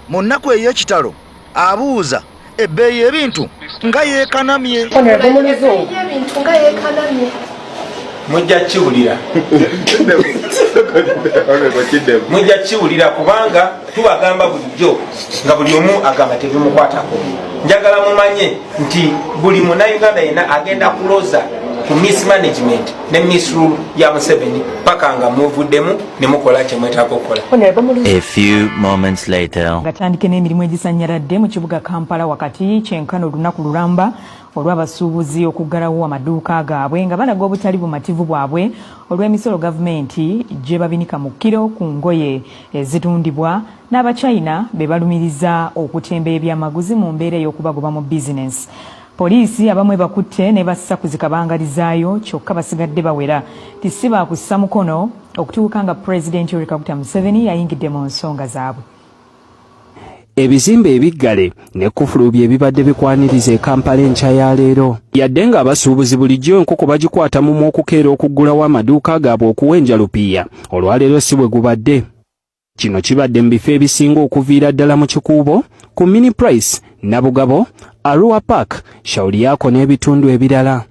mu nnaku ey'ekitalo abuuza ebbeeyi y'ebintu nga yeekanamye. Mujja kiwulira mujja kiwulira kubanga tubagamba bulijjo nga buli omu agamba tebimukwatako. Njagala mumanye nti buli Munnayuganda yenna agenda kuloza ku mismanagement ne misrule ya Museveni paka nga muvuddemu ne mukola kye mwetaaga okukola. A few moments later. Gatandike n'emirimu egisanyaladde mu kibuga Kampala wakati kyenkano olunaku lulamba olw'abasuubuzi okuggalawo amaduuka gaabwe nga balaga obutali bumativu bwabwe olw'emisolo gavumenti gye babinika mu kiro ku ngoye ezitundibwa n'Abachina be balumiriza okutemba ebyamaguzi mu mbeera ey'okubagoba mu bizinesi. Poliisi abamu bakutte ne bassa kuzikabangalizaayo kyokka basigadde bawera ti si baakussa mukono okutuuka nga Pulezidenti Yoweri Kaguta Museveni yayingidde mu nsonga zaabwe. Ebizimbe ebiggale ne kufulu bye bibadde bikwaniriza e Kampala enkya ya leero. Yadde nga abasuubuzi bulijjo enkoko bagikwata mu okukeera okuggulawo amaduuka gaabwe okuwenja lupiiya, olwaleero si bwe gubadde. Kino kibadde mu bifo ebisinga okuviira ddala mu kikuubo ku Mini Price, Nabugabo, Arua Park, Shauri Yako n'ebitundu ebirala.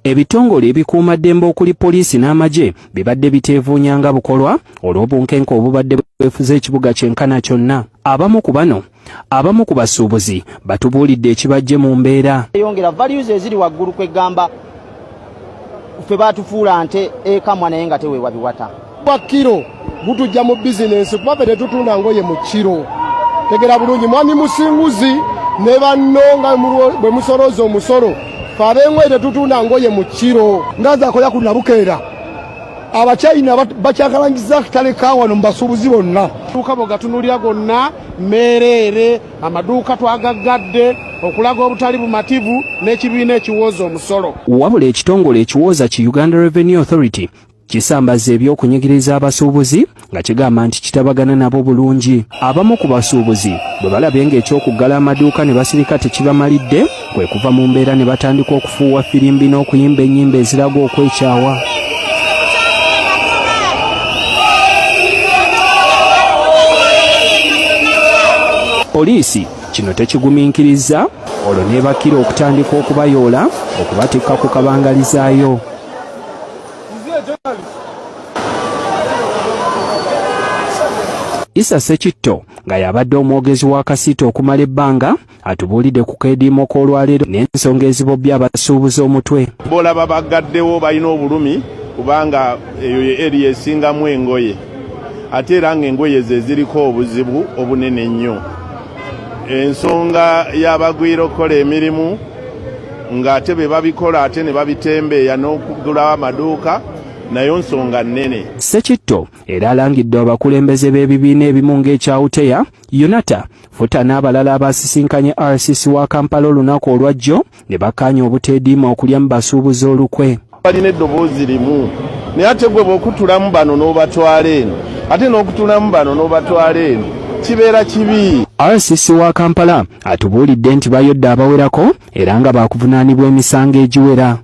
Ebitongole ebikuuma ddembe okuli poliisi n'amagye bibadde biteevuunyanga bukolwa olw'obunkenke obubadde bwefuza ekibuga kyenkana kyonna. Abamu ku bano, abamu ku basuubuzi batubuulidde ekibajje mu mbeera. Yongera values eziri waggulu kwegamba ffe baatufuula nte ekamwa naye nga teweewa biwata. Kwa kiro butujja mu bizinensi kuba ffe tetutunda ngoye mu kiro. Tegera bulungi mwami musinguzi ne banno nga bwe musolooza omusolo fabengoye tetutunda ngoye mu kiro ngaza akola ku Nabukeera. Abachina bakyakalangiza kitale kawano mbasuubuzi bonna. Duuka bogatunulira gonna meerere amaduuka twagaggadde okulaga obutali bumativu n'ekibiina ekiwooza omusolo. Wabula ekitongole ekiwooza ki Uganda Revenue Authority kisambaza ebyokunyigiriza abasuubuzi nga kigamba nti kitabagana nabo bulungi. Abamu ku basuubuzi bwe balabye ng'ekyokuggala amaduuka ne basirika tekibamalidde kwe kuva mu mbeera ne batandika okufuuwa firimbi n'okuyimba ennyimba eziraga okwekyawa. Poliisi kino tekigumiikiriza olwo neebakira okutandika okubayoola okubatikka ku kabangalizaayo. Issa Sekitto nga yabadde omwogezi wa Kasiita okumala ebbanga atubuulidde ku keediimo k'olwaleero n'ensonga ezibobbye abasuubuzi omutwe. Bolaba bagaddewo balina obulumi kubanga eyo ye eri esingamu engoye ate era ng'engoye ze ziriko obuzibu obunene nnyo. Ensonga y'abagwira okukola emirimu ng'ate be babikola ate ne babitembeeya n'okugulawo amaduuka nayo nsonga nnene. Sekitto era alangidde abakulembeze b'ebibiina ebimu ng'ekyawuteya, Yonata, Futa n'abalala abasisinkanye RCC wa Kampala olunaku olwajjo ne bakkaanya obuteediima okulya mu basuubuzi olukwe. Balina eddoboozi limu naye ate gwe bw'okutulamu bano n'obatwala eno ate n'okutulamu bano n'obatwala eno kibeera kibi. RCC wa Kampala atubuulidde nti bayodde abawerako era nga baakuvunaanibwa emisango egiwera.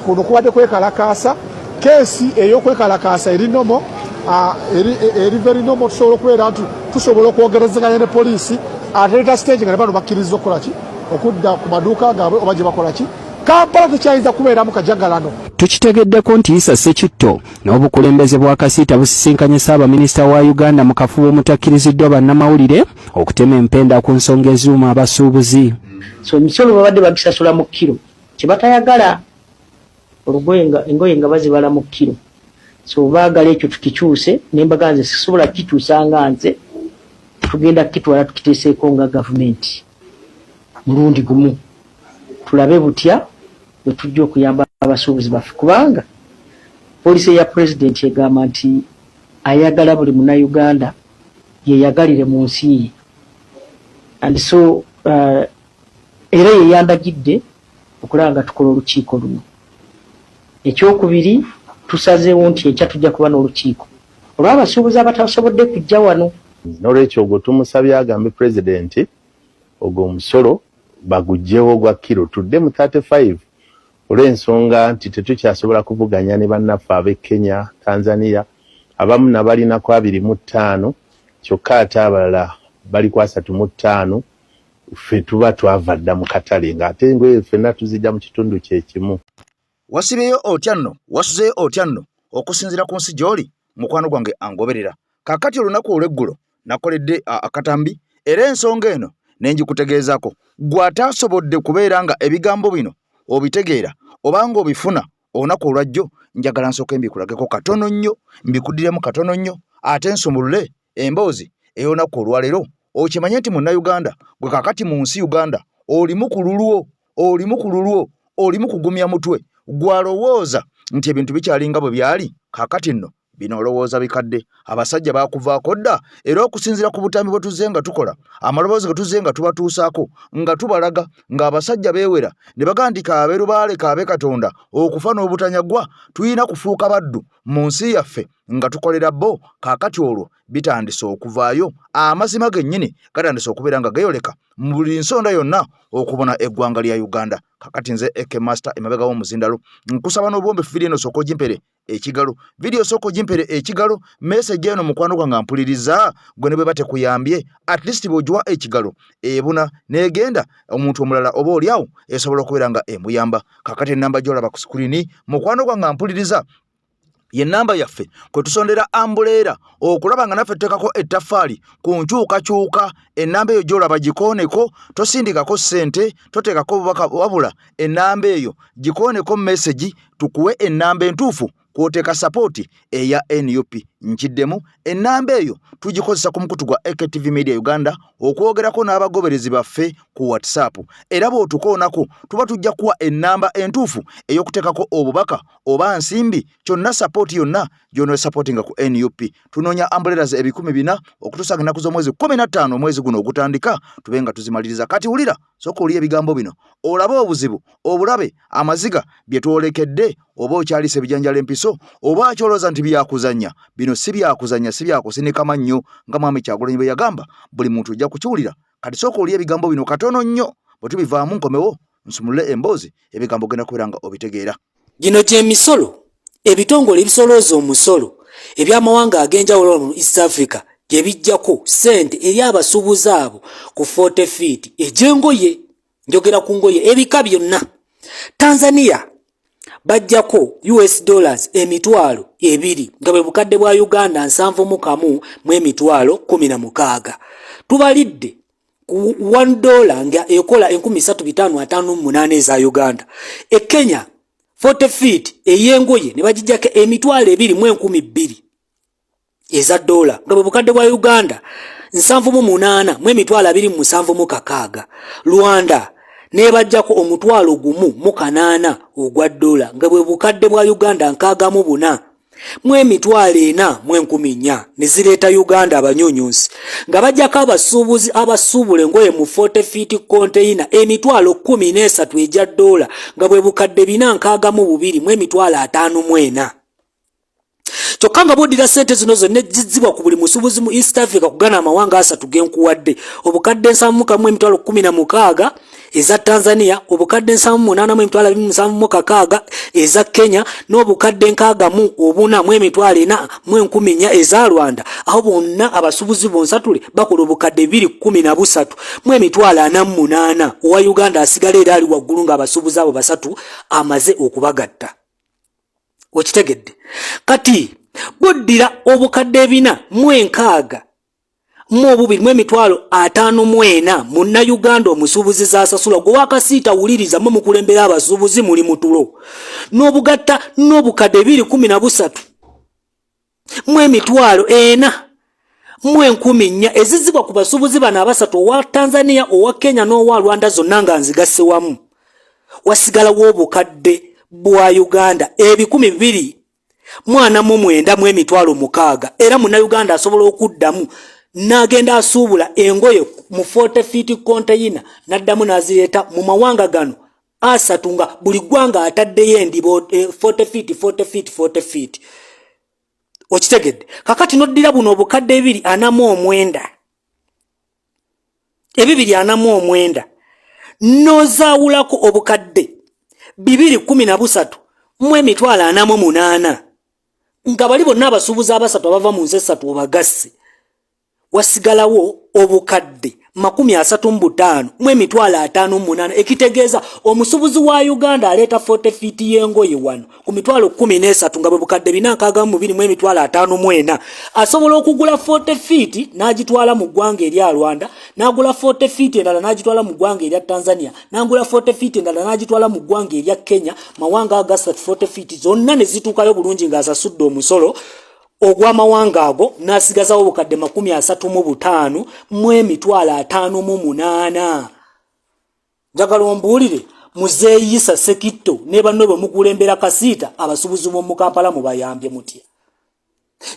Kuno kubadde kwekalakaasa keesi ey'okwekalakaasa eri nomo eri very nomo tusobola okubeera nti tusobola okwogerezeganya ne poliisi ate leta stage nga ne bano bakkiriza okukola ki okudda ku maduuka gaabwe oba gye bakola ki. Kampala tekyayinza kubeeramu kajagalano. Tukitegeddeko nti Issa Sekitto n'obukulembeze bwa Kasiita busisinkanye Ssaabaminisita wa Uganda mu kafubo omutakkiriziddwa bannamawulire okutema empenda ku nsonga eziuma abasuubuzi. So emisolo babadde bagisasula mu kiro kye batayagala engoye nga bazibala mu kiro. So baagala ekyo tukikyuse nembaga nze sisobola kikyusa nga nze tugenda kitwala tukiteeseeko nga gavumenti mulundi gumu tulabe butya bwe tujja okuyamba abasuubuzi baffe kubanga poliisi ya pulezidenti egamba nti ayagala buli munnayuganda yeyagalire mu nsi ye. And so era yeyandagidde okulanga tukola olukiiko luno. Ekyokubiri tusazeewo nti enkya tujja kuba n'olukiiko olw'abasuubuzi abatasobodde kujja wano. N'olwekyo ogwo tumusabye agambe pulezidenti ogwo omusolo bagugjewo gwa kiro tudde mu 35 olw'ensonga nti tetukyasobola kuvuganya ne bannaffe ab'e Kenya, Tanzania abamu nabalinako 25 kyokka ate abalala bali ku 35 ffe tuba twavadda mu katale ng'ate engoye ffenna tuzijja mu kitundu kyekimu. Wasibeyo otya nno, wasuzeyo otya nno okusinziira ku nsi gy'oli mukwano gwange angoberera. Kakati olunaku olw'eggulo nakoledde akatambi era ensonga eno ne ngikutegeezaako. Gwe ataasobodde kubeera nga ebigambo bino obitegeera obanga obifuna olunaku olwajjo, njagala nsooke mbikulageko katono nnyo, mbikuddiremu katono nnyo, ate nsumulule emboozi ey'olunaku olwaleero. Okimanye nti munnayuganda gwe kakati mu nsi Uganda olimu ku lulwo, olimu kugumya mutwe, gwalowooza nti ebintu bikyalinga bwe byali. Kakati nno bino olowooza bikadde. Abasajja bakuvaako dda, era okusinziira ku butambi bwe tuzze nga tukola, amaloboozi ge tuzze nga tubatuusaako, nga tubalaga ng'abasajja beewera ne bagamba nti kaabe lubaale kaabe Katonda, okufa n'obutanyagwa, tulina kufuuka baddu mu nsi yaffe nga tukolera bo. Kakati olwo bitandise okuvaayo, amazima gennyini gatandise okubeera nga geeyoleka mu buli nsonda yonna okubona eggwanga lya Uganda. Kakati nze AK Master emabega w'omuzindalo nkusaba n'obuwombeefu vidiyo eno sooka ogimpere ekigalo, vidiyo sooka ogimpere ekigalo, message eno mukwano gwange ampuliriza, gwe ne bwe batekuyambye, at least bw'ogiwa ekigalo ebuna n'egenda omuntu omulala oba oliawo esobola okubeera nga emuyamba. Kakati ennamba gy'olaba ku screen mukwano gwange ampuliriza ye namba yaffe kwe tusondera ambuleera okulaba nga naffe tuteekako ettaffaali ku nkyukakyuka. Ennamba eyo gy'olaba gikooneko, tosindikako ssente, toteekako bubaka, wabula ennamba eyo gikooneko message, tukuwe ennamba entuufu kw'oteeka sapooti eya NUP. Nkiddemu ennamba eyo tugikozesa ku mukutu gwa AKTV Media Uganda okwogerako n'abagoberezi baffe ku WhatsApp, era bw'otukoonako tuba tujja kuwa ennamba entuufu ey'okuteekako obubaka oba nsimbi, kyonna sapooti yonna gy'onooye sapootinga ku NUP. Tunoonya ambuleras 400 okutuusa ennaku z'omwezi 15 omwezi guno ogutandika tube nga tuzimaliriza. Kati wulira, sooka olya ebigambo bino olabe obuzibu, obulabe amaziga bye twolekedde, oba okyalisa ebijanjalo empiso, oba akyolooza nti byakuzannya. Bino si byakuzannya, si byakusinika mannyo nga Mwami Kyagulanyi bwe yagamba, buli muntu ojja kukiwulira. Kati sooka olya ebigambo bino katono nnyo, bwe tubivaamu nkomewo nsumulule emboozi, ebigambo genda kubeera nga obitegeera. Gino gy'emisolo, ebitongole ebisolooza omusolo eby'amawanga ag'enjawulo mu East Africa gye bijjako ssente eri abasuubuzi abo ku 40 feet egy'engoye, njogera ku ngoye ebika byonna. Tanzania bajjako $2 nga bwe bukadde bwa Uganda 7,116. Tubalidde ku $1 nga ekola 3,558 eza Uganda. Kenya 40 feet ey'engoye ne bagijjako $2,200 eza dola nga bwe bukadde bwa Uganda 7,826. Rwanda nebajjako $1,800 ogwa dola nga bwe bukadde bwa Uganda 64,414 ne zireeta Uganda abanyonyonsi nga bajjako abasuubuzi abasuubula engoye mu 40 feet container $13,000 ejja dola nga bwe bukadde 462,554. Kyokka nga boddira ssente zino zonna zizzibwa ku buli musuubuzi mu East Africa kugana amawanga asatu genkuwadde, obukadde 7,116 eza Tanzania, obukadde 7,826 eza Kenya, n'obukadde 64,414 eza Rwanda. Aho bonna abasuubuzi bonsatule bakola obukadde 2,248 owa Uganda asigala era ali waggulu nga abasuubuzi abo basatu amaze okubagatta. Okitegedde? Kati boddira obukadde 4,600 mu 2,554 Munnayuganda omusuubuzi z'asasula gwe wakasiita wuliriza mu mukulembera abasuubuzi muli mutulo n'obugatta n'obukadde 213 mu 4,414 ezizibwa ku basuubuzi bano abasatu owa Tanzania, owa Kenya n'owa Rwanda zonna nga nzigasse wamu. Wasigalawo obukadde bwa Uganda 2,049,600 era Munnayuganda asobola okuddamu n'agenda asuubula engoye mu 40 feet container n'addamu n'azireeta mu mawanga gano asatu nga buli ggwanga ataddeyo endibo 40 feet 40 feet 40 feet. Okitegedde? Kakati noddira buno obukadde 249 249 nozaawulako obukadde 213,448 nga bali bonna abasuubuzi abasatu abava mu nsi esatu obagasse. Wasigalawo obukadde 35 mu emitwalo 58 ekitegeeza omusubuzi wa Uganda aleta 40 feet y'engoye wano ku mitwalo 13 nga bwe bukadde 422 mu emitwalo 54 asobola okugula 40 feet n'agitwala mu ggwanga erya Rwanda n'agula 40 feet endala n'agitwala mu ggwanga erya Tanzania n'agula 40 feet endala n'agitwala mu ggwanga erya Kenya mawanga agasatu 40 feet zonna ne zituukayo bulungi ng'asasudde omusolo ogw'amawanga ago n'asigazawo obukadde 35 mu emitwalo 58 njagala ombuulire muzeeyisa Sekitto ne banno bwe mukulembera kasiita abasubuzi b'omu Kampala mubayambye mutya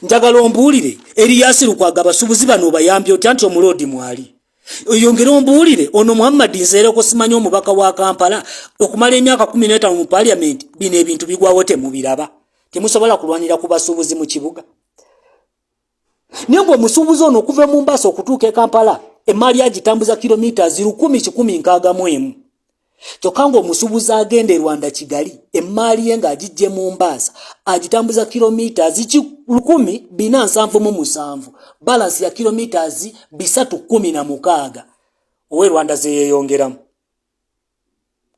njagala ombuulire Erias Lukwago abasubuzi bano bayambye otya nti omuloodi mwali oyongera ombuulire ono Muhammad Nsereko simanyi omubaka wa Kampala okumala emyaka 15 mu parliament bino ebintu bigwawo temubiraba temusobola kulwanira ku basubuzi mu kibuga Nembo musubuzi ono okuva mu Mombasa okutuuka e Kampala emaali agitambuza kilomita 10,161 kyokka omusubuzi agenda e Rwanda Kigali emaali ye ng'agijje mu Mombasa agitambuza kilomita 1,477 balance ya kilomita 316 owe Rwanda zeeyongeramu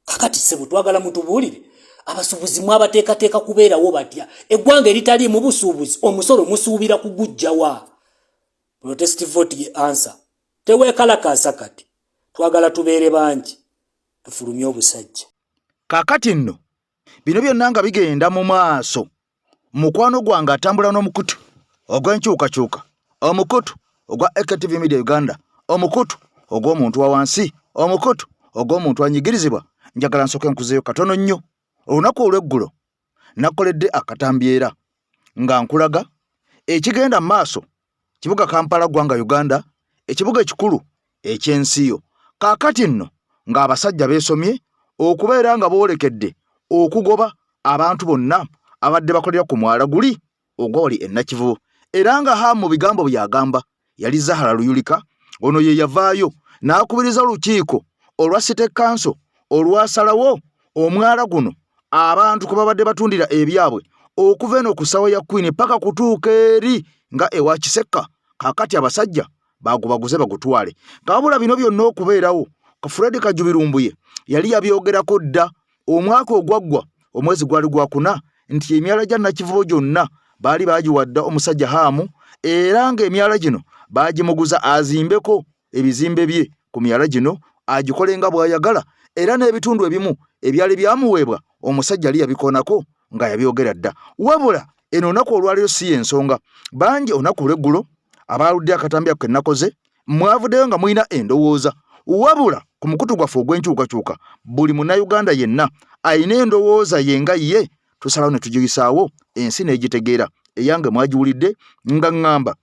kakati sebo twagala mutubuulire abasubuzi mwabateekateeka kubeerawo batya eggwanga eritali mu busuubuzi omusolo musuubira kugujjawa protest vote ye answer teweekalakaasa kati twagala tubeere bangi tufulumye obusajja kaakati nno bino byonna nga bigenda mu maaso mukwano gwange atambula n'omukutu ogw'enkyukakyuka omukutu ogwa AKTV Media Uganda omukutu ogw'omuntu wa wansi omukutu ogw'omuntu anyigirizibwa njagala nsooke nkuzeeyo katono nnyo olunaku olw'eggulo nakoledde akatambyera nga nkulaga ekigenda mu maaso kibuga Kampala ggwanga Uganda ekibuga ekikulu eky'ensi yo kaakati nno ng'abasajja beesomye okubeera nga boolekedde okugoba abantu bonna abadde bakolera ku mwala guli ogwa wali e Nakivubo era nga ha mu bigambo byagamba yali Zahara Luyulika ono ye yavaayo n'akubiriza olukiiko olwa City Council olwasalawo omwala guno abantu kuba badde batundira ebyabwe okuva eno ku Sawa ya Queen paka kutuuka eri nga ewa Kisekka kaakati abasajja bagubaguze bagutwale kabula bino byonna okubeerawo Fred Kajubirumbuye yali yabyogerako dda omwaka ogwaggwa omwezi gwali gwa kuna nti emyala gya Nakivubo gyonna baali bagiwadda omusajja Hamu era ng'emyala gino bagimuguza azimbeko ebizimbe bye ku myala gino agikolenga bw'ayagala era n'ebitundu ebimu ebyali byamuweebwa omusajja ali yabikonako nga yabyogera dda wabula eno olunaku olwaliro si ensonga bangi olunaku olw'eggulo abaludde akatambi ako ke nakoze mwavuddeyo nga mulina endowooza wabula ku mukutu gwaffe ogw'enkyukakyuka buli munnayuganda yenna ayina endowooza ye nga ye tusalawo ne tugiyisaawo ensi n'egitegeera eyange mwagiwulidde nga ŋŋamba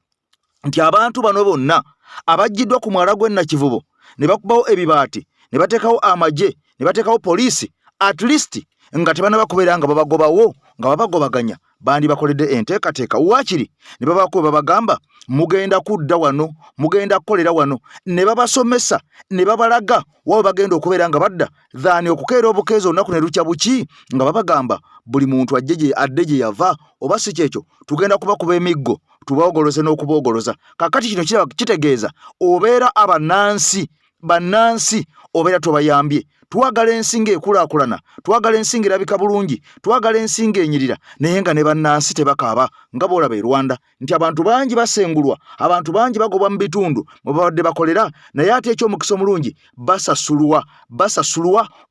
nti abantu bano bonna abaggiddwa ku mwala gw'e Nakivubo ne bakubawo ebibaati ne bateekawo amagye ne bateekawo poliisi at least nga tebanaba kubeera nga babagobawo nga babagobaganya bandi bakoledde enteekateeka waakiri ne babako babagamba mugenda kudda wano mugenda kukolera wano ne babasomesa ne babalaga wabo bagenda okubeera nga badda thaani okukeera obukeezi olunaku ne lukya buki nga babagamba buli muntu adde gye yava oba si kyekyo tugenda kubakuba emiggo tubaogoloze n'okubaogoloza kakati kino kitegeeza obeera bannansi obeera tobayambye twagala ensi ng'ekulaakulana twagala ensi ng'erabika bulungi twagala ensi ng'enyirira naye nga ne bannansi tebakaaba nga boolaba e Rwanda nti abantu bangi basengulwa abantu bangi bagobwa mu bitundu mwe babadde bakolera naye ate eky'omukisa omulungi basasulwa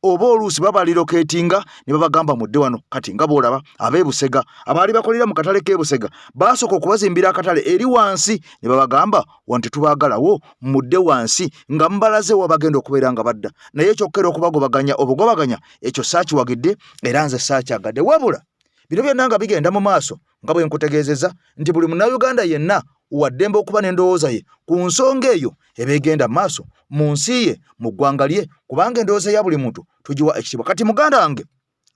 oba oluusi babalirokeetinga ne babagamba mudde wano kati nga boolaba ab'e Busega abaali bakolera mu katale k'e Busega baasooka okubazimbira akatale eri wansi ne babagamba wano tetubaagalawo mudde wansi nga mbalaze wa bagenda okubeera nga badda naye kyokera okubagobaganya obugobaganya ekyo saakiwagidde era nze saakyagadde wabula bino byonna nga bigenda mu maaso nga bwe nkutegeezeza nti buli munnayuganda yenna waddembe okuba n'endowooza ye ku nsonga eyo ebeegenda mu maaso mu nsi ye mu ggwanga lye kubanga endowooza ya buli muntu tugiwa ekitiibwa kati muganda wange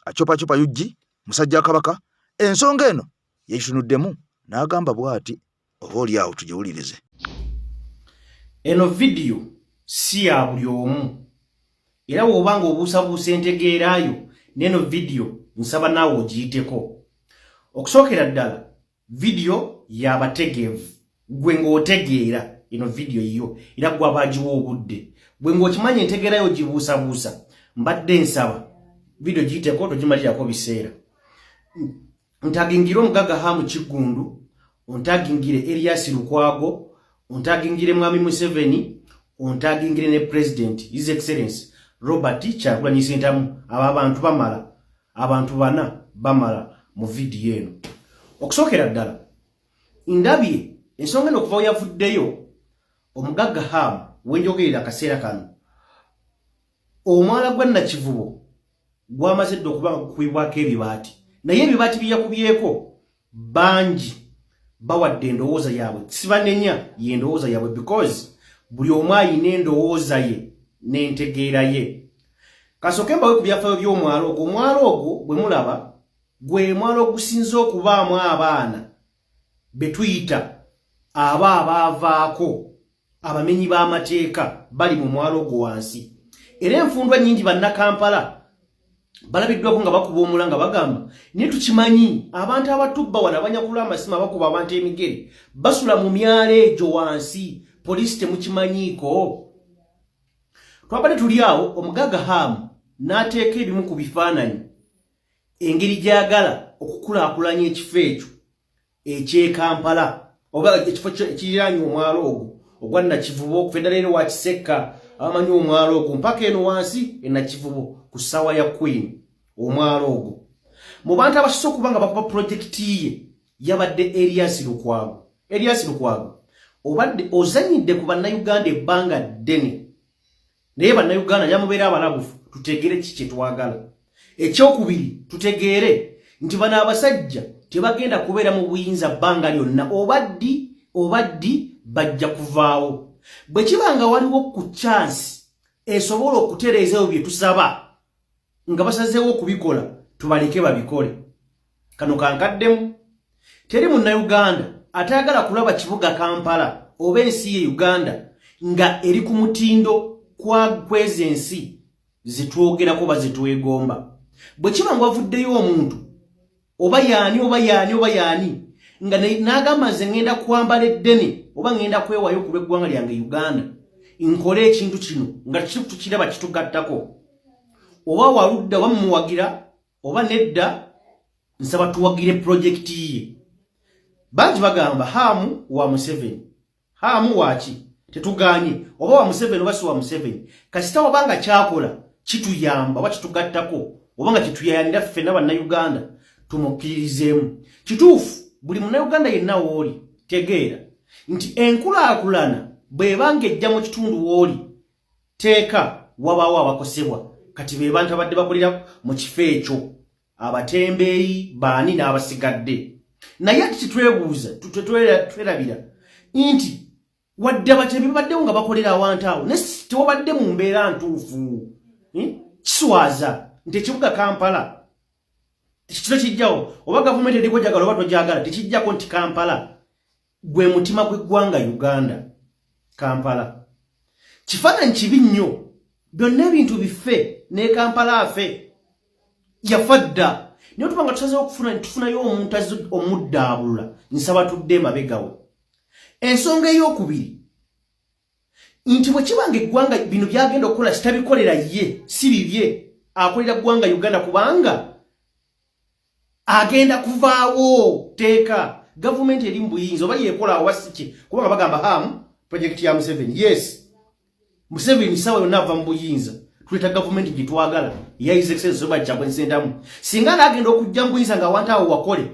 acupacupa yuggi musajja Kabaka ensonga eno yekitunuddemu n'agamba bw'ati oba oli awo tugiwulirize. Eno vidiyo si ya buli omu era bw'obanga obuusabuusa entegeerayo n'eno vidiyo nsaba naawe ogiyiteko. Okusookera ddala vidiyo y'abategeevu gwe ng'otegeera ino video iyo era gwa bajiwo obudde bwe ngokimanye entegerayo gibuusabuusa mbadde nsaba video giyiteko togimalirako biseera ntagingire omugaga Hamu Kigundu ontagingire Elias Lukwago ontagingire Mwami Museveni ontagingire ne President His Excellency Robert Kyagulanyi Ssentamu abantu bamala abantu bana bamala mu video eno okusokera ddala ndabye ensonga n'okuva yavuddeyo omugaga Hamu wenjogerera akaseera kano omwala gwa Nakivubo gwamaze dde okuba kukwibwako ebibaati naye ebibaati byeyakubyeko bangi bawadde endowooza yaabwe sibanenya yendowooza yaabwe because buli omu ayina endowooza ye n'entegeera ye kasooke mbawe ku byafaayo by'omwalo ogwo omwalo ogwo bwe mulaba gwe mwalo ogusinza okubaamu abaana betuyita abaavaako abamenyi b'amateeka bali mu mwalo ogwo wansi era enfundwa nnyingi bannakampala balabiddwako nga bakuba omula nga bagamba naye tukimanyi abantu abatubba wano abanyakula amasima bakuba abantu emigere basula mu myalo egyo wansi poliisi temukimanyiiko twabadde tuli awo omugaga Hamu n'ateeka ebimu ku bifaananyi engeri gy'agala okukulaakulanya ekifo ekyo eky'Ekampala oba ekifo ekiriraanye omwalo ogwo ogwa Nakivubo okuva eddala eri wa Kisekka abamanyi omwalo ogwo mpaka eno wansi e Nakivubo ku ssaawa ya Queen omwalo ogwo mu bantu abasoose okuba nga bakuba pulojekiti ye yabadde Elias Lukwago obadde ozanyidde ku bannayuganda ebbanga ddene naye bannayuganda yamubeera abalabufu tutegeere kiki kye twagala ekyokubiri tutegeere nti bano abasajja tebagenda kubeera mu buyinza bbanga lyonna obaddi bajja kuvaawo bwe kibanga waliwo ku chansi esobola okutereezayo bye tusaba nga basazeewo okubikola tubaleke babikole kano kankaddemu teri munnayuganda atayagala kulaba kibuga Kampala oba ensi ye Uganda nga eri ku mutindo kw'ezo ensi zitwogerako bazitwegomba bwe kiba nga wavuddeyo omuntu oba yaani nga n'agamba nze ngenda kwambala eddene oba ngenda kwewayo ku lw'eggwanga lyange Uganda nkole ekintu kino nga tukiraba kitugattako oba waludda bamuwagira oba nedda nsaba tuwagire projekiti ye bangi bagamba Hamu wa Museveni Hamu waki tetuganye oba wa Museveni oba si wa Museveni kasita wabanga kyakola kituyamba oba kitugattako oba nga kituyanira ffenna bannayuganda tumukkirizeemu kituufu buli munnayuganda yenna wooli tegeera nti enkulaakulana bw'ebanga ejja mu kitundu wooli teeka wabaawo abakosebwa kati be bantu abadde bakolera mu kifo ekyo abatembeeyi baani n'abasigadde naye ati kitwebuuza twerabira nti wadde abatembeeyi babaddewo nga bakolera awantu awo naye tewabadde mu mbeera ntuufu kiswaza nti ekibuga Kampala tekitiro kijjawo oba gavumenti eriko gyagala oba togyagala tekijjako nti Kampala gwe mutima gw'eggwanga Uganda Kampala kifaananyi kibi nnyo byonna ebintu bife ne Kampala afe yafa dda naye tubanga tusazeewo tufunayo omuntu omuddaabulula nsaba tudde mabegawo ensonga ey'okubiri nti bwe kibanga eggwanga bino byagenda okukola kitabikolera ye si bibye akolera ggwanga Uganda kubanga agenda kuvaawo teeka gavumenti eri mu buyinza oba yeekola awasiki kubanga bagamba Hamu projekiti ya Museveni yes Museveni sawa yonna ava mu buyinza tuleta gavumenti gitwagala ya His Excellency Robert Kyagulanyi Ssentamu singa agenda okujja mu buyinza nga abantu awo wakole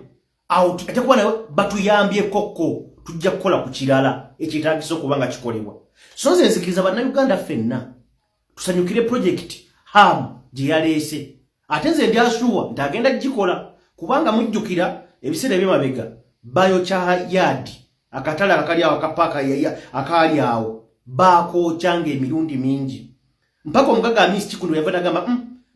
awo ate kuba nayo batuyambye kokko tujja kukola ku kirala ekyetaagisa okuba nga kikolebwa so nze nzikiriza bannayuganda ffenna tusanyukire projekiti Hamu gye yaleese ate nze ndi asuwa nti agenda gikola kubanga mujjukira ebiseera ebyemabega bayokya yadi akatale akali awo akapaaka akaali awo baakokyanga emirundi mingi mpaka omugaga Amisi Kigundu yava n'agamba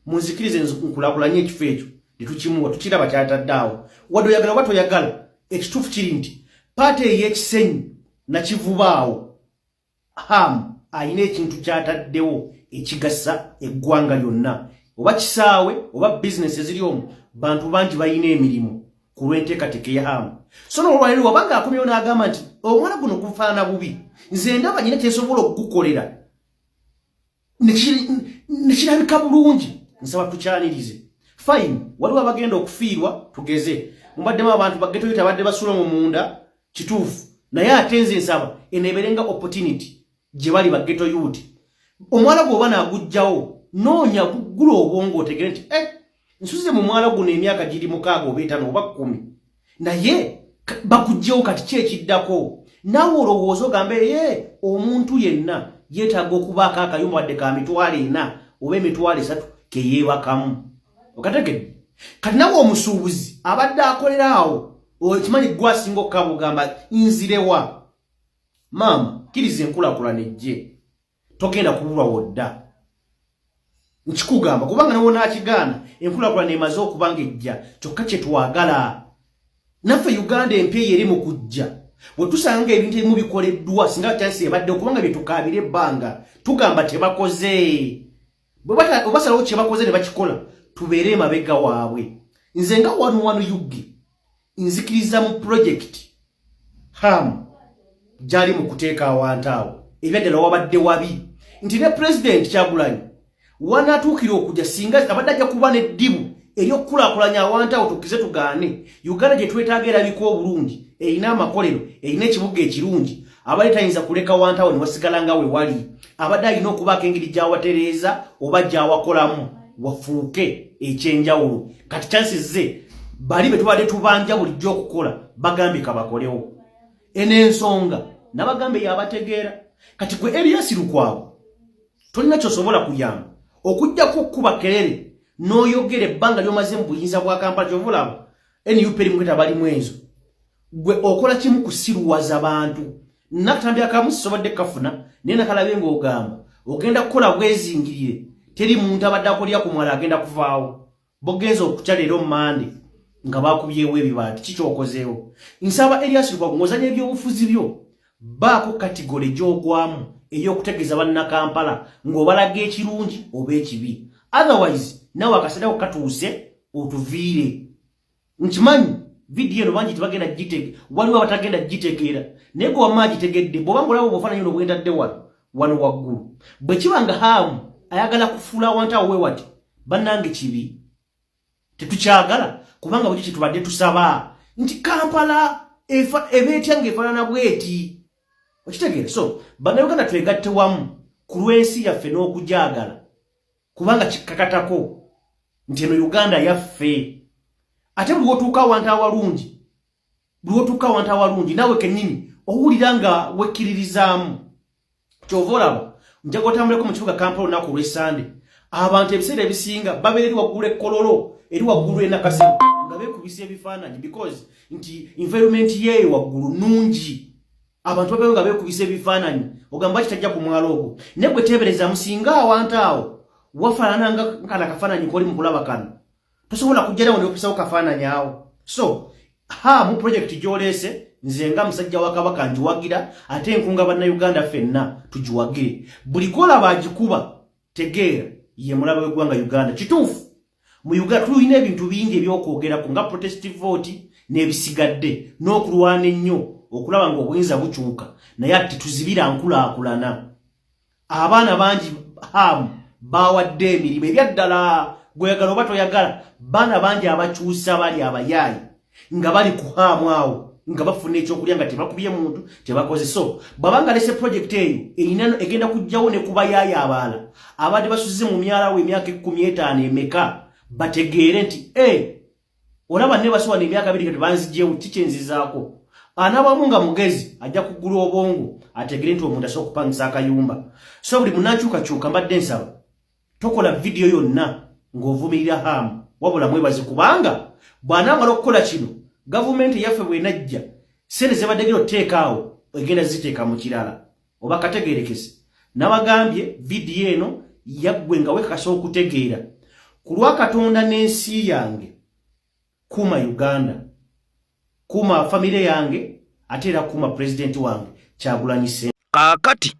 munzikirize nkulaakulanye ekifo ekyo tetukimuwa tukiraba kyatadde awo wadde oyagala oba toyagala ekituufu kiri nti paati ey'ekisenyi Nakivubo awo Hamu ayina ekintu kyataddewo ekigasa eggwanga lyonna oba kisaawe oba bizinesi eziri omu bantu bangi bayina emirimu ku lw'enteekateeka ya Hamu so n'olwaleero wabanga akomyewo n'agamba nti omwana guno gufaana bubi nze ndaba nyine kyesobola okugukolera nekirabika bulungi nsaba tukyanirize fine waliwo abagenda okufiirwa tugeze mubaddemu abantu baggeto yita badde basula mu munda kituufu naye ate nze nsaba eneeberenga opportunity gye bali baggeto yuti omwala gwoba naagujjawo noonya guggula obwongo otegere nti nsuze mu mwala guno emyaka giri 6 oba 5 oba 10 naye bakugjewo kati kyekiddako naawe olowooza ogambe omuntu yenna yeetaaga okubaako akayumba wadde ka 4 oba 3 keyeebakamu okategedde kati nawe omusuubuzi abadde akolera awo okimanyi gwasinga okukaba ogamba nzirewa maama kkiriza enkulaakulana ejje togenda kubulwa wodda nkikugamba kubanga nawo naakigaana enkulaakulana emaze okubanga ejja kyokka kye twagala naffe Uganda empya eri mu kujja bwe tusanga ebintu ebimu bikoleddwa singa kyansi ebadde okubanga bye tukaabira ebbanga tugamba tebakoze bwe basalawo kye bakoze ne bakikola tubeere emabega waabwe nze nga wanu yugi nzikiriza mu project gyali mu kuteeka awantu awo ebyaddala wabadde wabi nti ne president Kyagulanyi wanaatuukira okujja singa abadde ajja kuba n'eddibu ery'okukulaakulanya awantu awo tukize tugaane Uganda gye twetaaga erabika obulungi erina amakolero erina ekibuga ekirungi abadde tayinza kuleka awantu awo ne wasigala nga we wali abadde alina okubaako engeri gy'awatereeza oba gy'awakolamu wafuuke ekyenjawulo kati chances ze bali be tubadde tubanja bulijjo okukola bagambye kabakolewo enensonga nabagambe yabategeera kati gwe Elias Lukwago tolina kyosobola kuyamba okujjako okuba kelere n'oyogera ebbanga ly'omaze mu buyinza bwa Kampala kyovulaba NUP erimuketa bali mwenzo gwe okola kimu kusiruwaza bantu nakatambya kamu sisobodde kafuna naye nakalabe ng'ogamba ogenda kukola bwezingirire teri muntu abadde akolya ku mwala agenda kuvaawo bogenza okuca leero Mande nga bakubyewo ebibaati kikyokozeewo nsaba Elias Lukwago ng'ozanya ebyobufuzi byo baako kategole gy'ogwamu ey'okutegeeza bannakampala ng'obalaga ekirungi oba ekibi otherwise nawe akaseera katuuse otuviire nkimanyi vidiyo eno bangi tebagenda gitegeera waliwo abatagenda gitegeera naye gwe wamma gitegedde bw'oba ng'olaba obufaananyi buno bwentadde wano waggulu bwe kiba nga Hamu ayagala kufuula awantu awo wewati bannange kibi tetukyagala kubanga bwe tubadde tusaba nti Kampala ebeetya ng'efaanana bweti okitegeera so bannayuganda twegatte wamu ku lw'ensi yaffe n'okugyagala kubanga kikkakatako nti eno Uganda yaffe ate buli wotuuka awantu awalungi naawe kennyini owulira nga wekkiririzaamu kyova olaba njaga otambuleko mu kibuga Kampala olunaku olw'Essande abantu ebiseera ebisinga babeera eri waggulu ekkololo eri waggulu enakasero nga beekubisa ebifaananyi because nti environment yeeyo waggulu nungi abantu babeera nga beekubisa ebifaananyi ogamba kitajja ku mwalo ogwo naye gwe teebereza musinga awantu awo wafaanana nga kana kafaananyi koli mu kulaba kano tosobola kujjarawo ne okupisawo kafaananyi awo so mu project gy'oleese nze nga musajja wa Kabaka njiwagira ate enkunga bannayuganda ffenna tugiwagire buli kolaba agikuba tegeera ye mulaba w'eggwanga Uganda kituufu mu Uganda tulina ebintu bingi ebyokwogerako nga protestive vote n'ebisigadde n'okulwana ennyo okulaba ng'obuyinza bukyuka naye ati tuzibira nkulaakulana abaana bangi bawadde emirimu ebyaddala gweyagala oba toyagala baana bangi abakyusa bali abayaayi nga bali ku Hamu awo nga bafuna ekyokulya nga tebakubye muntu tebakoze so bwabanga lese project eyo egenda kujjawo ne kubayaayi abaala abadde basuzize mu myalawo emyaka 15 emeka bategeere nti olaba ne basuwa n'emyaka 2 tebanzijeewo kikyenzizaako anabamu nga mugezi ajja kugula obwongo ategeere nti omuntu asobola okupangisa akayumba so buli munakyukakyuka mbadde nsaba tokola vidiyo yonna ng'ovumirira Hamu wabula mwebaze kubanga bw'anaamala okukola kino gavumenti yaffe bw'enajja sente ze baddegera oteeka awo egenda ziteeka mu kirala oba kategeerekese nabagambye vidiyo eno yaggwe nga wekakasa okutegeera ku lwa Katonda n'ensi yange kuuma Uganda kuuma famire yange ate era kuuma pulezidenti wange Kyagulanyi Ssentamu. Kaakati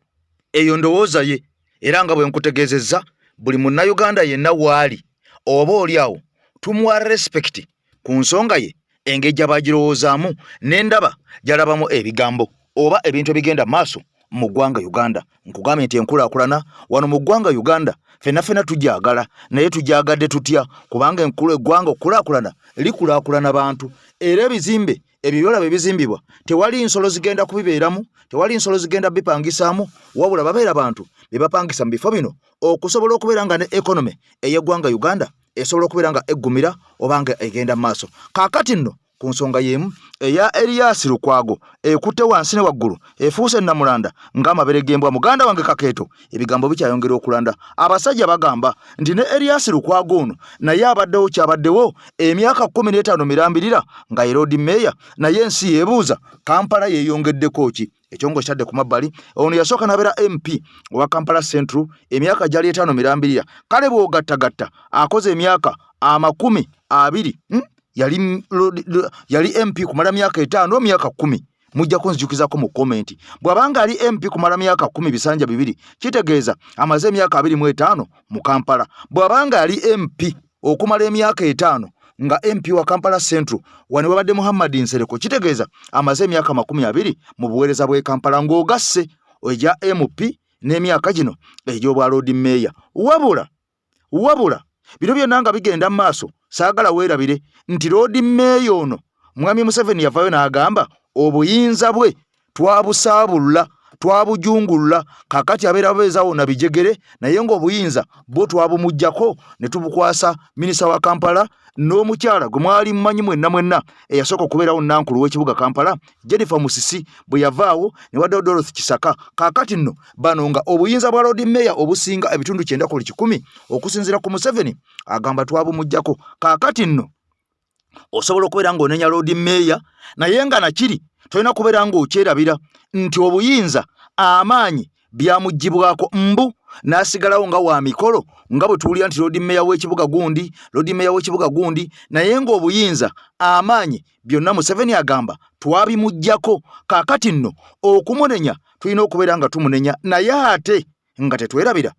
eyo ndowooza ye era nga bwe nkutegeezezza buli munnayuganda yenna waali oba oli awo tumuwa respect ku nsonga ye engeri gy'abagirowoozaamu n'endaba gy'alabamu ebigambo. oba ebintu ebigenda maaso mu ggwanga Uganda. Nkugambye nti enkulaakulana wano mu ggwanga Uganda fenna tujagala, naye tujagadde tutya kubanga eggwanga okulaakulana likulaakulana bantu, era ebizimbe ebibyola bebizimbibwa tewali nsolo zigenda kubibeeramu, tewali nsolo zigenda bipangisaamu, wabula babeera bantu bebapangisa mu bifo bino okusobola okubeera nga ne economy ey'eggwanga Uganda esobola okubeera nga eggumira obanga egenda maaso. Kaakati nno ku nsonga y'emu eya Erias Lukwago ekutte wansi ne waggulu efuuse nnamulanda ng'amabere g'embwa. Muganda wange Kakeeto, ebigambo bikyayongera okulanda. Abasajja bagamba nti ne Erias Lukwago ono naye abaddewo kyabaddewo emyaka 15 mirambirira nga ye road mayor, naye ensi yeebuuza Kampala yeeyongeddeko ki? Ekyongo kitadde ku mabbali. Ono yasooka nabeera MP owa Kampala Central emyaka gyali 5 mirambirira. Kale bw'ogattagatta akoze emyaka 20 yali MP kumala myaka 5 myaka 10. Mujja kunzijukizako mu comment. Bwabanga ali MP kumala myaka 10 bisanja 2 kitegeeza amaze myaka 25 mu Kampala. Bwabanga ali MP okumala emyaka 5 nga MP wa Kampala Central wani wabadde Muhammad Nsereko kitegeeza amaze myaka 20 mu buweereza bwe Kampala ng'ogasse oja MP n'emyaka gino egy'obwa road mayor. Wabula bino byonna nga bigenda mu maaso saagala weerabire nti road mayor ono Mwami Museveni yavaayo n'agamba obuyinza bwe twabusaabula twabujungulula kakati abeera beezaawo na bijegere, naye ng'obuyinza bwo twabumujjako ne tubukwasa minisita wa Kampala n'omukyala gwe mwali mmanyi mwenna eyasooka okubeerawo nankulu w'ekibuga Kampala Jennifer Musisi bwe yavaawo ne waddewo Dorothy Kisaka. Kaakati nno bano nga obuyinza bwa road mayor obusinga ebitundu 9 okusinziira ku Museveni agamba twabumujjako. Kaakati nno osobola okubeera ng'onenya road mayor naye nga nakiri tolina kubeera ng'okyerabira nti obuyinza amaanyi byamugibwako mbu n'asigalawo nga wa mikolo nga bwe tuwulira nti road mayor w'ekibuga gundi naye ng'obuyinza amaanyi byonna Museveni agamba twabimuggyako. Kaakati nno okumunenya tulina okubeera nga tumunenya naye ate nga tetwerabira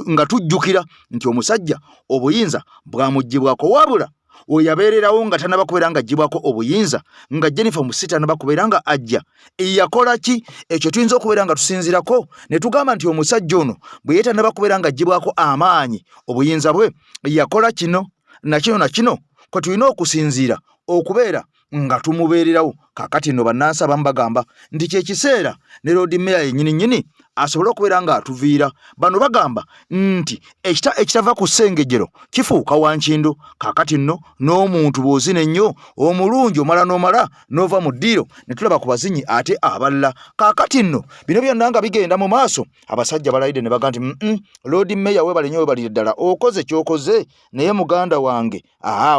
nga tujjukira nti omusajja obuyinza bwamugibwako, wabula oyabeererawo nga tanaba kubeera nga ajjibwako obuyinza nga Jennifer Musisi tanaba kubeera nga ajja. Yakola ki? Ekyo tuyinza okubeera nga tusinzirako ne tugamba nti omusajja ono bwe yeetanaba kubeera nga ajjibwako amaanyi obuyinza bwe yakola kino na kino kwe tulina okusinziira okubeera nga tumubeererawo. Kaakati nno bannansi abamu bagamba nti kyekiseera ne road mayor yennyini asobole okubeera nga atuviira. Bano bagamba nti ekitava ku ssengejero kifuuka wankindo. Kaakati nno n'omuntu bw'ozina ennyo omulungi omala n'ova mu ddiiro ne tulaba ku bazinyi ate abalala. Kaakati nno bino byonna nga bigenda mu maaso abasajja balayide ne baga nti road mayor weebale nnyo weebalire ddala okoze ky'okoze naye muganda wange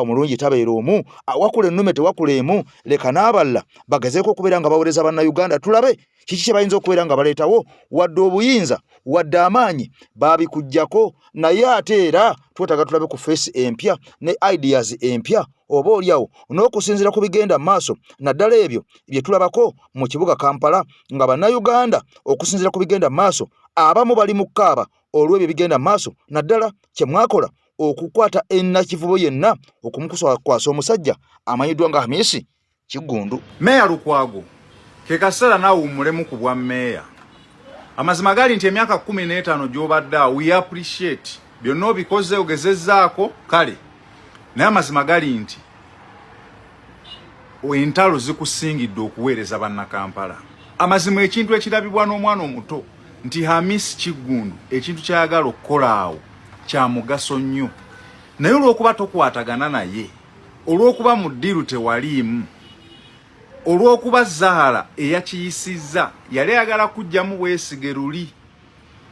omulungi tabeera omu, wakula ennume tewakula emu, leka n'abalala bagezeeko okubeera nga baweereza bannayuganda tulabe kiki kye bayinza okubeera nga baleetawo wadde obuyinza wadde amaanyi baabikuggyako. Naye ate era twetaaga tulabe ku face empya ne ideas empya oba oliawo n'okusinziira ku bigenda maaso naddala ebyo bye tulabako mu kibuga Kampala nga bannayuganda okusinziira ku bigenda maaso abamu bali mu kkaaba olw'ebyo bigenda maaso naddala kye mwakola okukwata ennakivubo yenna okumukwasa omusajja amanyiddwa nga Hamisi Kigundu. Meya Lukwago ke kaseera naawummulemu ku bwa meya. Amazima gali nti emyaka 15 gy'obadde we appreciate byonna obikoze ogezezzaako kale, naye amazima gali nti entalo zikusingidde okuweereza bannakampala. Amazima ekintu ekirabibwa n'omwana omuto nti Hamisi Kigundu ekintu kyayagala okukola awo kya mugaso nnyo, naye olw'okuba tokwatagana naye, olw'okuba mu ddiru tewaliimu, olw'okuba Zahara eyakiyisizza yali ayagala kujjamu bwesige luli,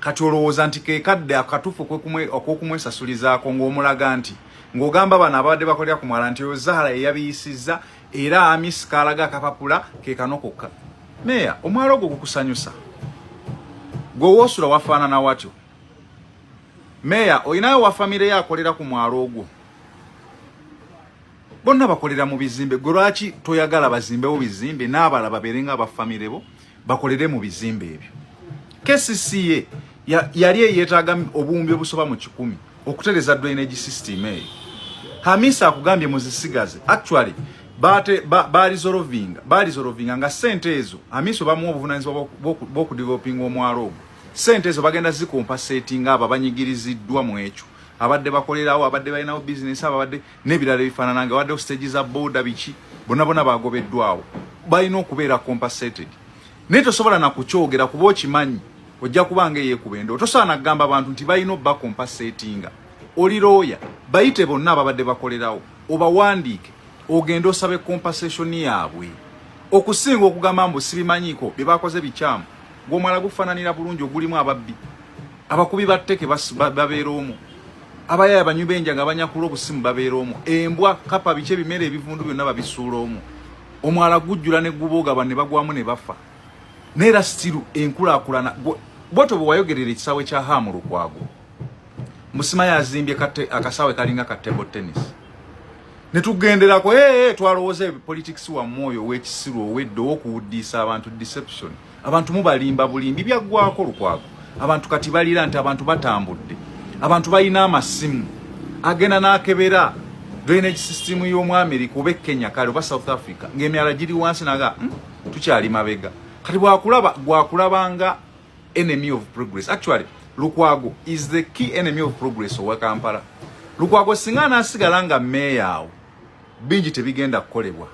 kati olowooza nti kekadde akatuufu okwokumwesasulizaako ng'omulaga nti ng'ogamba bano abadde bakolera ku mwala nti oyo Zahara eyabiyisizza era Hamisi kaalaga akapapula kekano kokka. Meya, omwala ogwo gukusanyusa? Gwe woosula wafaanana watyo? Meya, oyinayo wa famire yo akolera ku mwalo ogwo? Bonna bakolera mu bizimbe. Gwe lwaki toyagala bazimbewo bizimbe n'abala babeere nga abafamire bo bakolere mu bizimbe ebyo? KCCA yali yeetaaga obuwumbi obusoba mu 100 okutereza drainage system eyo. Hamisi akugambye muzisigaze. Actually balizolovinga nga sente ezo amiso bamuwa obuvunanyizibwa bw'okudevelopinga omwalo ogwo sente ezo bagenda zikompensatinga abo abanyigiriziddwa mu ekyo abadde bakolerawo abadde balinawo bizinesi abadde n'ebirala ebifaanana nga waddewo stage za booda biki bonna bagobeddwawo balina okubeera compensated naye tosobola nakukyogera kuba okimanyi ojja kubanga eyeekuba endoo tosobola nagamba abantu nti balina obba compensatinga oli looya bayite bonna ababadde bakolerawo obawandiike ogenda osabe compensation yaabwe okusinga okugamba mbu sibimanyiiko bye bakoze bikyamu gw'omwala gufaananira bulungi ogulimu ababbi abakubi batteke babeera omwo abayaya banywi benja nga banyakula obusimu babeera omwo embwa kapa biki ebimera ebivundu byonna babisuula omwo omwala gujjula ne gubooga ne bagwamu ne bafa neera stiru enkulaakulana bwoto bwe wayogerera ekisaawe kya Hamu Lukwago Musima yazimbye akasaawe kalinga ka table tennis netugenderako twalowooza politics wa mwoyo w'ekisiru ow'eddo okuwuddisa abantu deception abantu mubalimba bulimbi byaggwako Lukwago abantu kati balira nti abantu batambudde abantu balina amasimu agenda n'akebera drainage system y'omu America oba Kenya kale oba South Africa ng'emyala giri wansi naga tukyali mabega kati gwakulabanga enemy of progress. Actually Lukwago is the key enemy of progress owa Kampala. Lukwago singa nasigala nga meya awo bingi tebigenda kukolebwa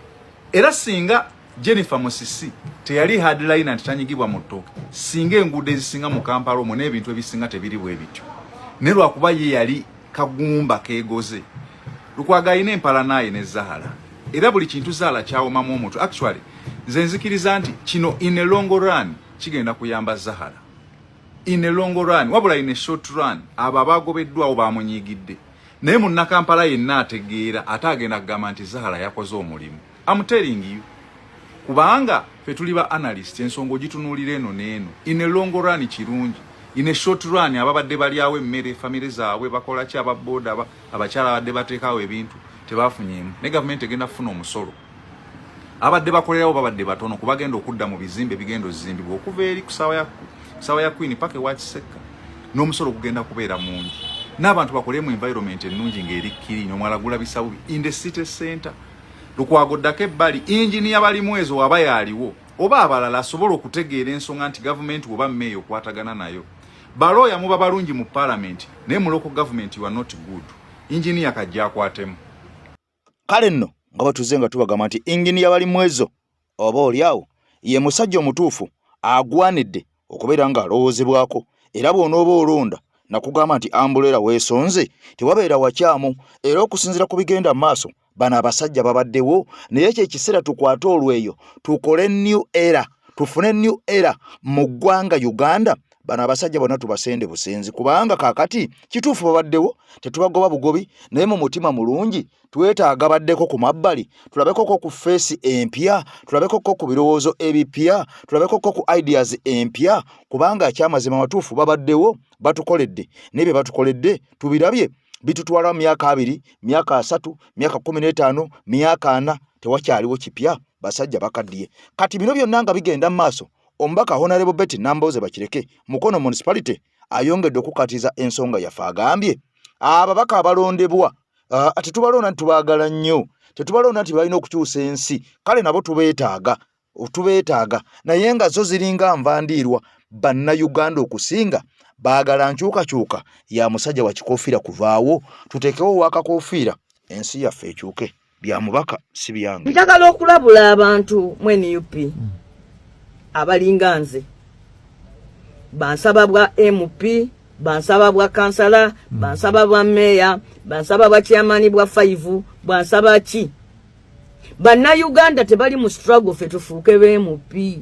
era singa Jennifer Musisi teyali headline antitanyigibwa mu ttooke singa enguudo ezisinga mu Kampala omwo n'ebintu ebisinga tebiri bwe bityo ne lwakuba ye yali kagumba keegoze. Lukwago alina empala naye ne Zahara era buli kintu Zahara kyawomamu omuntu. Actually nze nzikiriza nti kino in a long run kigenda kuyamba Zahara in a long run wabula in a short run abo abagobeddwawo bamunyigidde naye munnakampala yenna ategeera ate agenda kugamba nti Zahara yakoze omulimu. I'm telling you kubanga fe tuli ba analyst ensonga ogitunuulira eno n'eno in a long run kirungi in a short run ababadde balyawo emmere famire zaabwe bakola ki ababooda abakyala abadde bateekawo ebintu tebafunyeemu ne gavumenti egenda kufuna omusolo abadde bakolerawo babadde batono kubagenda okudda mu bizimbe bigenda ozizimbibwa okuva eri kusawa ya Queen paka ewa Kiseka n'omusolo kugenda kubeera mungi n'abantu bakole mu environment ennungi ng'eri Kirinyo omwala gulabisa bubi in the city center. Lukwago ddako ebbali engineer balimu ezo waba yaaliwo oba abalala asobola okutegeera ensonga nti gavumenti oba mmeeyo okwatagana nayo balooya muba balungi mu parliament naye mu local government you are not good. Engineer kajja akwatemu kale nno nga batuze nga tubagamba nti engineer balimu ezo oba oliawo ye musajja omutuufu agwanidde okubeera nga alowoozebwako era bw'onooba olonda nakugamba nti ambulera weesonze tewabeera wakyamu era okusinziira ku bigenda mu maaso bano abasajja babaddewo naye ekyo ekiseera tukwate olweyo tukole new era tufune new era mu ggwanga Uganda. Bano abasajja bonna tubasende busenzi kubanga kakati kituufu babaddewo tetubagoba bugobi naye mu mutima mulungi twetaaga baddeko ku mabbali tulabeko ku face empya tulabeko ku birowoozo ebipya tulabeko ku ideas empya kubanga akyamazima matuufu babaddewo batukoledde n'ebyo batukoledde tubirabye bitutwala myaka 2 myaka 3 myaka 15 myaka 4 tewakyaliwo kipya basajja bakaddiye kati bino byonna nga bigenda mu maaso. Ombaka Honorable Betty Namboze bakireke Mukono municipality ayongedde okukatiza ensonga yafa agambye ababaka abalondebwa ati tubalonda ntubagala nnyo tetubalonda nti balina okukyusa ensi kale nabo tubeetaaga naye nga zo ziringa nvandiirwa banna Uganda okusinga baagala nkyukakyuka ya musajja wa kikofiira kuvaawo tuteekewo wakakofiira ensi yaffe ekyuke bya mubaka si byange. Njagala okulabula abantu mweni UP abalinga nze bansaba bwa MP bansaba bwa kansala bansaba bwa meya bansaba bwa chairman bwa 5 bansaba ki banna Uganda tebali mu struggle fe tufuuke be MP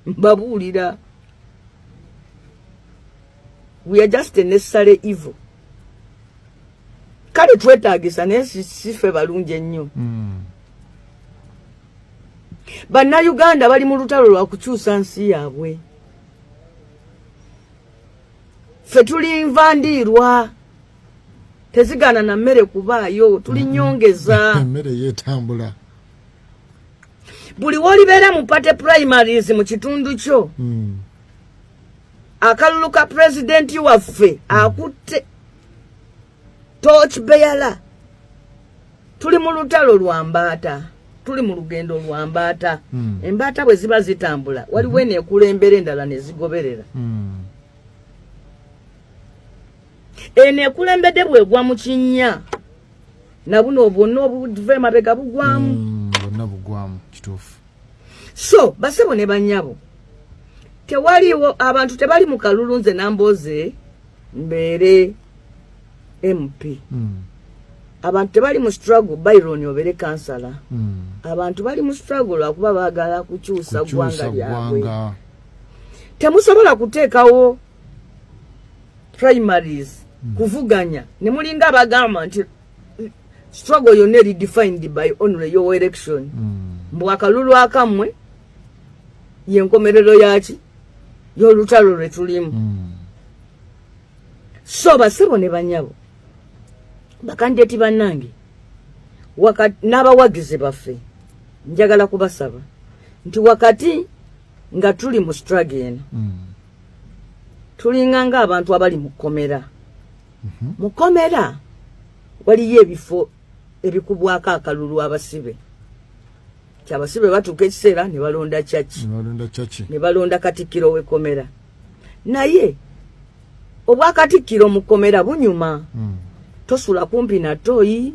mbabuulira we are just a necessary evil kale twetaagisa nesi sife balungi ennyo banna Uganda bali mu lutalo lwa kukyusa nsi yaabwe fe tuli nvandiirwa tezigana na mmere kubaayo tuli nyongeza mmere yetambula buli wolibeera mu party primaries mu kitundu kyo akalulu ka president waffe akutte torch bearer tuli mu lutalo lwa Mbaata tuli mu lugendo lwa mbaata. Embaata bwe ziba zitambula waliwo eneekulembera endala ne zigoberera. Eneekulembedde bwegwa mu kinnya na buno bwonna obuva emabega bugwamu. Bwonna bugwamu kituufu. So basebo ne bannyabo tewaliwo abantu tebali mu kalulu nze namboze mbeere MP. Abantu tebali mu struggle Byron obere kansala. Abantu bali mu struggle lwakuba baagala kukyusa ggwanga lyabwe. Temusobola kuteekawo primaries kuvuganya ne mulinga abagamba nti struggle yonna eri defined by only your election. Mbu akalulu akamwe yenkomerero yaki y'olutalo lwe tulimu. So basebo ne banyabo bakandidati bannange wakati n'abawagizi baffe njagala kubasaba nti wakati nga tuli mu struggle eno tulinganga abantu abali mu kkomera. Mu kkomera waliyo ebifo ebikubwako akalulu abasibe. Kyabasibe batuuka ekiseera ne balonda kyaki. Ne balonda katikkiro w'ekkomera. Naye obwakatikkiro mu kkomera bunyuma. Tosula kumpi na toyi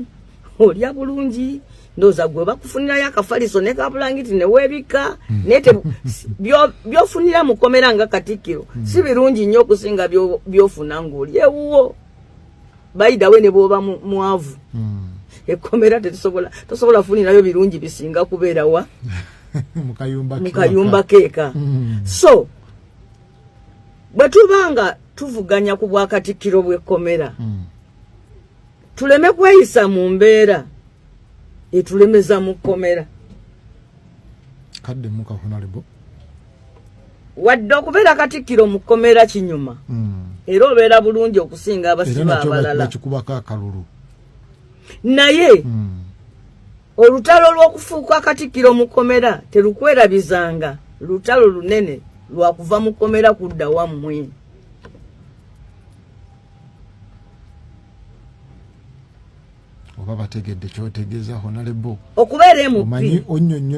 olya bulungi ndoza gwe bakufunirayo akafaliso ne kabulangiti ne webika nete byofunira mu kkomera nga katikkiro si birungi nnyo okusinga byofuna ng'oli ewuwo bayidawe ne bwoba mwavu. Ekkomera tosobola funirayo birungi bisinga kubeera wa mukayumba keeka. So bwe tubanga tuvuganya ku bwakatikkiro bw'ekkomera tuleme kweyisa mu mbeera etulemeza mu kkomera. Kadde muka honorable wadde okubeera katikkiro mu kkomera kinyuma era obeera bulungi okusinga abasiba abalala naye olutalo lw'okufuuka katikkiro mu kkomera terukwerabizanga lutalo lunene lwakuva mu kkomera kudda wammwe. Oba bategedde kyotegeeza honorable okubeera MP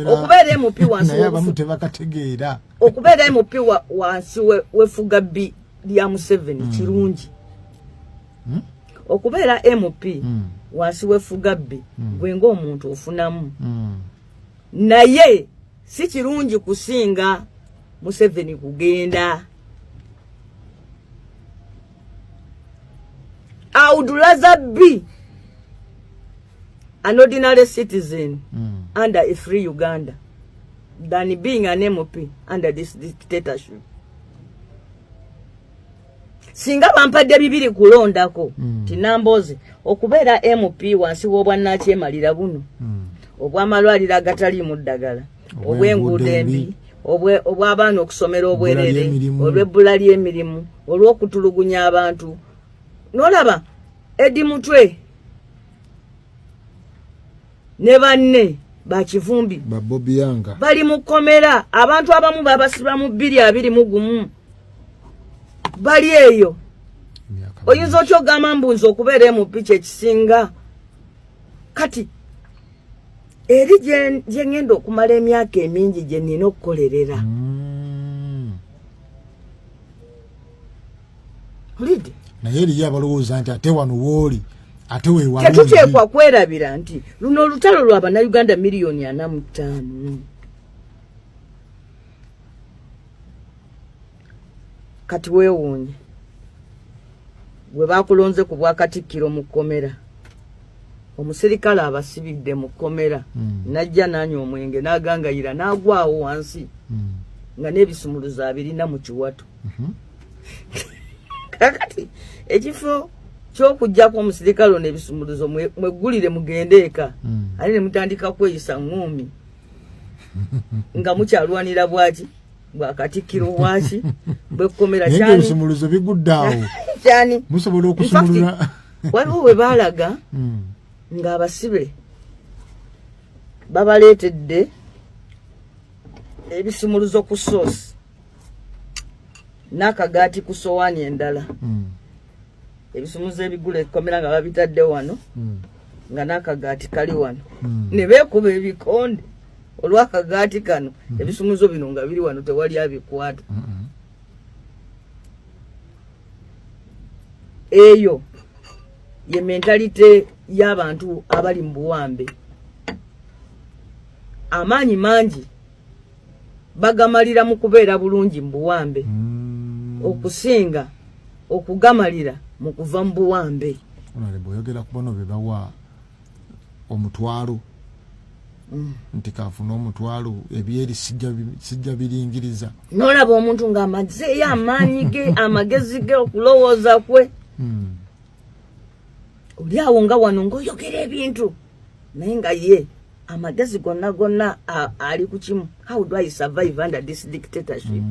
okubeera MP wansi naye abamu tebakategeera okubeera MP wansi wefuga B lya Museveni kirungi. Okubeera MP wansi wefuga B gwe ng'omuntu ofunamu naye si kirungi kusinga Museveni kugenda. I would rather be an ordinary citizen under a free Uganda than being an MP under this dictatorship. Singa bampadde bibiri kulondako tinamboze okubeera MP wansi w'obwannakyemalira buno obw'amalwaliro agatali mu ddagala obw'enguudo embi obw'abaana okusomera obwerere olw'ebbula ly'emirimu olw'okutulugunya abantu. Nolaba Edi Mutwe ne banne bakivumbi babobiyanga bali mu kkomera abantu abamu babasiba mu 221 bali eyo. Oyinza otyo gamba mbunzi okubeera mu picha ekisinga kati eri gye ngenda okumala emyaka emingi gye nina okukolerera. Olidde naye eriyo abalowooza nti ate wano wooli ate weewalungi. Tetuteekwa kwerabira nti luno olutalo lwa bannayuganda miliyoni 45. Kati weewuunye bwe bakulonze ku bwakatikkiro mu kkomera omusirikale abasibidde mu kkomera najja nanywa omwenge n'agangayira n'agwawo wansi nga n'ebisumuluzo abirina mu kiwato. Kakati ekifo ky'okuggyako omusirikale n'ebisumuluzo mweggulire mugende eka ate ne mutandika kweyisa ng'omi nga mukyalwanira bwaki bwakatikkiro bwaki bw'ekkomera kyani ebisumuluzo biguddaawo kyani musobola okusumulula. Waliwo we baalaga ng'abasibe babaleetedde ebisumuluzo ku soosi n'akagaati ku sowaani endala. Ebisumuluzo ebigula ekkomera nga babitadde wano nga n'akagaati kali wano ne beekuba ebikonde olw'akagaati kano ebisumuzo bino nga biri wano tewali abikwata eyo ye mentalite y'abantu abali mu buwambe amaanyi mangi bagamalira mu kubeera bulungi mu buwambe okusinga okugamalira mu kuva mu buwambe boyogera ku bono be bawa omutwalo nti kafuna omutwalo ebyeri sijja biringiriza n'olaba omuntu ng'amazeeyo amaanyi ge amagezi ge okulowooza kwe oli awo nga wano ng'oyogera ebintu naye nga ye amagezi gonna ali ku kimu how do I survive under this dictatorship